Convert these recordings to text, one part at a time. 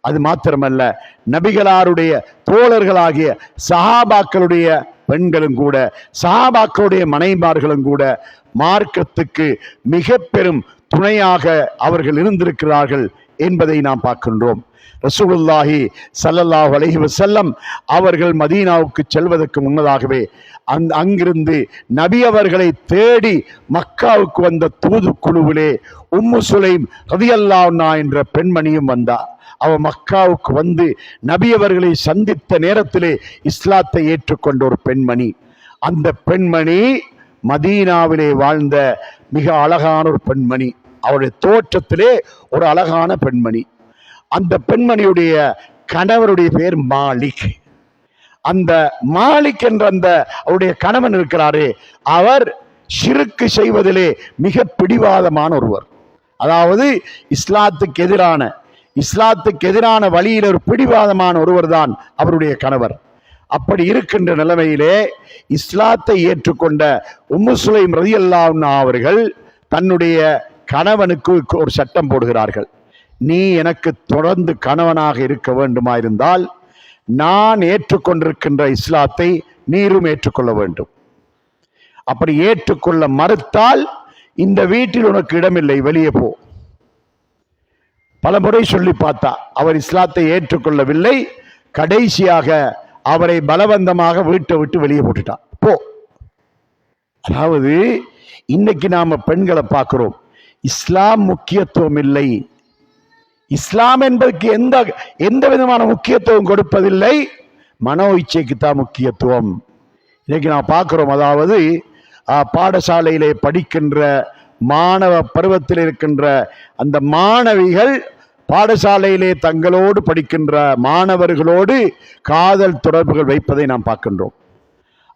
அது மாத்திரமல்ல, நபிகளாருடைய தோழர்களாகிய சஹாபாக்களுடைய பெண்களும் கூட, சஹாபாக்களுடைய மனைமார்களும் கூட மார்க்கத்துக்கு மிக பெரும் துணையாக அவர்கள் இருந்திருக்கிறார்கள் என்பதை நாம் பார்க்கின்றோம். ரசூலுல்லாஹி ஸல்லல்லாஹு அலைஹி வஸல்லம் அவர்கள் மதீனாவுக்கு செல்வதற்கு முன்னதாகவே அங்கிருந்து நபி அவர்களை தேடி மக்காவுக்கு வந்த தூது குழுவிலே உம்மு சுலைம் ரலியல்லாஹு அன்ஹா என்ற பெண்மணியும் வந்தார். அவ மக்காவுக்கு வந்து நபி அவர்களை சந்தித்த நேரத்திலே இஸ்லாத்தை ஏற்றுக்கொண்ட ஒரு பெண்மணி. அந்த பெண்மணி மதீனாவிலே வாழ்ந்த மிக அழகான ஒரு பெண்மணி. அவருடைய தோற்றத்திலே ஒரு அழகான பெண்மணி. அந்த பெண்மணியுடைய கணவருடைய பேர் மாலிக். அந்த மாலிக் என்ற அந்த அவருடைய கணவன் இருக்கிறாரே, அவர் ஷிர்க் செய்வதிலே மிக பிடிவாதமான ஒருவர். அதாவது இஸ்லாத்துக்கு எதிரான வழியில் ஒரு பிடிவாதமான ஒருவர் தான் அவருடைய கணவர். அப்படி இருக்கின்ற நிலைமையிலே இஸ்லாத்தை ஏற்றுக்கொண்ட உம்மு சுலைம் ரலியல்லாஹு அன்ஹா அவர்கள் தன்னுடைய கணவனுக்கு ஒரு சட்டம் போடுகிறார்கள். நீ எனக்கு தொடர்ந்து கணவனாக இருக்க வேண்டுமாயிருந்தால் நான் ஏற்றுக்கொண்டிருக்கின்ற இஸ்லாத்தை நீரும் ஏற்றுக்கொள்ள வேண்டும். அப்படி ஏற்றுக்கொள்ள மறுத்தால் இந்த வீட்டில் உனக்கு இடமில்லை, வெளியே போ. பல முறை சொல்லி பார்த்தா அவர் இஸ்லாத்தை ஏற்றுக்கொள்ளவில்லை. கடைசியாக அவரை பலவந்தமாக வீட்டை விட்டு வெளியே போட்டுட்டான். போ. அதாவது இன்னைக்கு நாம பெண்களை பார்க்கிறோம், இஸ்லாம் முக்கியத்துவம் இல்லை, இஸ்லாம் என்பதற்கு எந்த விதமான முக்கியத்துவம் கொடுப்பதில்லை, மனோ இச்சைக்கு தான் முக்கியத்துவம். இன்னைக்கு நான் பார்க்கிறோம். அதாவது பாடசாலையிலே படிக்கின்ற மாணவ பருவத்தில் இருக்கின்ற அந்த மாணவிகள் பாடசாலையிலே தங்களோடு படிக்கின்ற மாணவர்களோடு காதல் தொடர்புகள் வைப்பதை நாம் பார்க்கின்றோம்.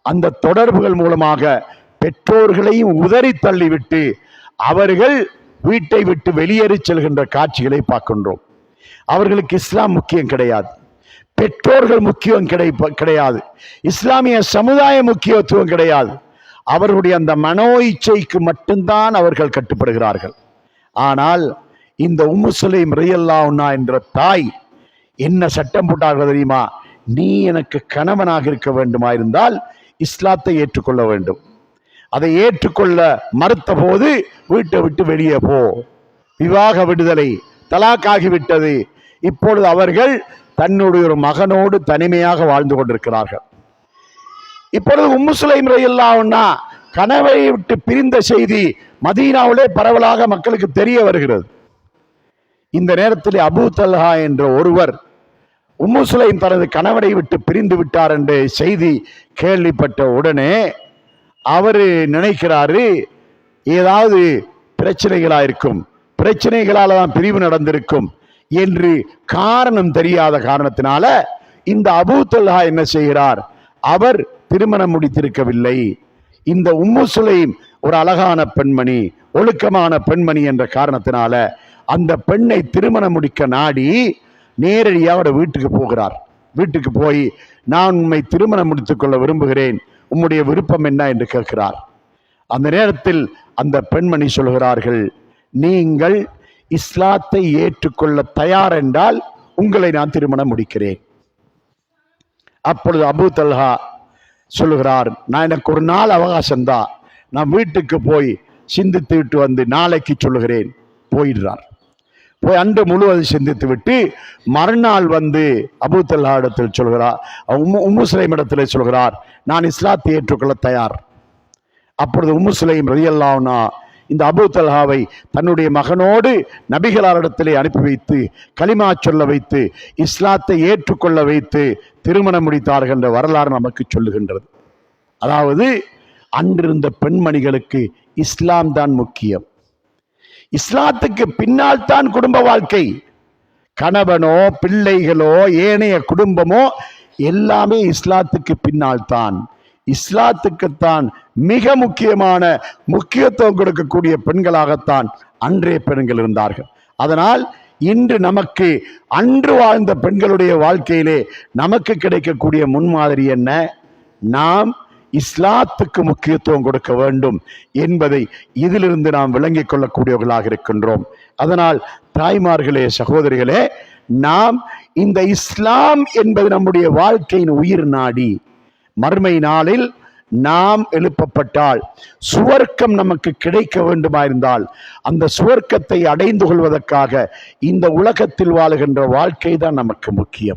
அந்த தொடர்புகள் மூலமாக பெற்றோர்களையும் உதறி தள்ளிவிட்டு அவர்கள் வீட்டை விட்டு வெளியேறி செல்கின்ற காட்சிகளை பார்க்கின்றோம். அவர்களுக்கு இஸ்லாம் முக்கியம் கிடையாது, பெற்றோர்கள் முக்கியம் கிடையாது, இஸ்லாமிய சமுதாய முக்கியத்துவம் கிடையாது. அவர்களுடைய அந்த மனோ இச்சைக்கு மட்டும்தான் அவர்கள் கட்டுப்படுகிறார்கள். ஆனால் இந்த உம்மு சுலைம் ரலியல்லாஹு அன்ஹா என்ற தாய் என்ன சட்டம் போட்டார்கள் தெரியுமா? நீ எனக்கு கணவனாக இருக்க வேண்டுமாயிருந்தால் இஸ்லாத்தை ஏற்றுக்கொள்ள வேண்டும். அதை ஏற்றுக்கொள்ள மறுத்த போது வீட்டை விட்டு வெளியே போ. விவாக விடுதலை, தலாக்காகிவிட்டது. இப்பொழுது அவர்கள் தன்னுடைய ஒரு மகனோடு தனிமையாக வாழ்ந்து கொண்டிருக்கிறார்கள். இப்பொழுது உம்மு சுலைம் ரலியல்லாஹு அன்ஹா கணவரை விட்டு பிரிந்த செய்தி மதீனாவிலே பரவலாக மக்களுக்கு தெரிய வருகிறது. இந்த நேரத்தில் அபூ தல்ஹா என்ற ஒருவர் உம்மு சுலைம் தனது கணவரை விட்டு பிரிந்து விட்டார் என்ற செய்தி கேள்விப்பட்ட உடனே அவரு நினைக்கிறாரு, ஏதாவது பிரச்சனைகளாயிருக்கும், பிரச்சனைகளால் தான் பிரிவு நடந்திருக்கும் என்று காரணம் தெரியாத காரணத்தினால இந்த அபூ தல்ஹா என்ன செய்கிறார்? அவர் திருமணம் முடித்திருக்கவில்லை. இந்த உம்மு சுலைம் ஒரு அழகான பெண்மணி, ஒழுக்கமான பெண்மணி என்ற காரணத்தினால அந்த பெண்ணை திருமணம் முடிக்க நாடி நேரடியாக வீட்டுக்கு போகிறார். வீட்டுக்கு போய் நான் உம்மை திருமணம் முடித்துக் கொள்ள விரும்புகிறேன், உம்முடைய விருப்பம் என்ன என்று கேட்கிறார். அந்த நேரத்தில் அந்த பெண்மணி சொல்கிறார்கள், நீங்கள் இஸ்லாத்தை ஏற்றுக்கொள்ள தயார் என்றால் உங்களை நான் திருமணம் முடிக்கிறேன். அப்பொழுது அபூ தல்ஹா சொல்லுகிறார், நான் எனக்கு ஒரு நாள் அவகாசம்தான், நான் வீட்டுக்கு போய் சிந்தித்து விட்டு வந்து நாளைக்கு சொல்லுகிறேன். போயிடுறார். போய் அன்று முழுவதும் சிந்தித்து விட்டு மறுநாள் வந்து அபூ தல்ஹா இடத்தில் சொல்கிறார், உம்மு சுலைம் இடத்தில் சொல்கிறார், நான் இஸ்லாத்தை ஏற்றுக்கொள்ள தயார். அப்பொழுது உம்மு சுலைம் ரலியல்லாஹு அன்ஹா இந்த அபூ தல்ஹாவை தன்னுடைய மகனோடு நபிகளாரிடத்திலே அனுப்பி வைத்து கலிமா சொல்ல வைத்து இஸ்லாத்தை ஏற்றுக்கொள்ள வைத்து திருமணம் முடித்தார்கள் என்ற வரலாறு நமக்கு சொல்லுகின்றது. அதாவது அன்றிருந்த பெண்மணிகளுக்கு இஸ்லாம் தான் முக்கியம். இஸ்லாத்துக்கு பின்னால் தான் குடும்ப வாழ்க்கை. கணவனோ பிள்ளைகளோ ஏனைய குடும்பமோ எல்லாமே இஸ்லாத்துக்கு பின்னால் தான். இஸ்லாத்துக்குத்தான் மிக முக்கியமான முக்கியத்துவம் கொடுக்கக்கூடிய பெண்களாகத்தான் அன்றைய பெண்கள் இருந்தார்கள். அதனால் இன்று நமக்கு அன்று வாழ்ந்த பெண்களுடைய வாழ்க்கையிலே நமக்கு கிடைக்கக்கூடிய முன்மாதிரி என்ன? நாம் இஸ்லாத்துக்கு முக்கியத்துவம் கொடுக்க வேண்டும் என்பதை இதிலிருந்து நாம் விளங்கிக் கொள்ளக்கூடியவர்களாக இருக்கின்றோம். அதனால் தாய்மார்களே, சகோதரிகளே, நாம் இந்த இஸ்லாம் என்பது நம்முடைய வாழ்க்கையின் உயிர் நாடி. மறுமை நாளில் நாம் எழுப்பப்பட்டால் சுவர்க்கம் நமக்கு கிடைக்க வேண்டுமாயிருந்தால் அந்த சுவர்க்கத்தை அடைந்து கொள்வதற்காக இந்த உலகத்தில் வாழுகின்ற வாழ்க்கை தான் நமக்கு முக்கியம்.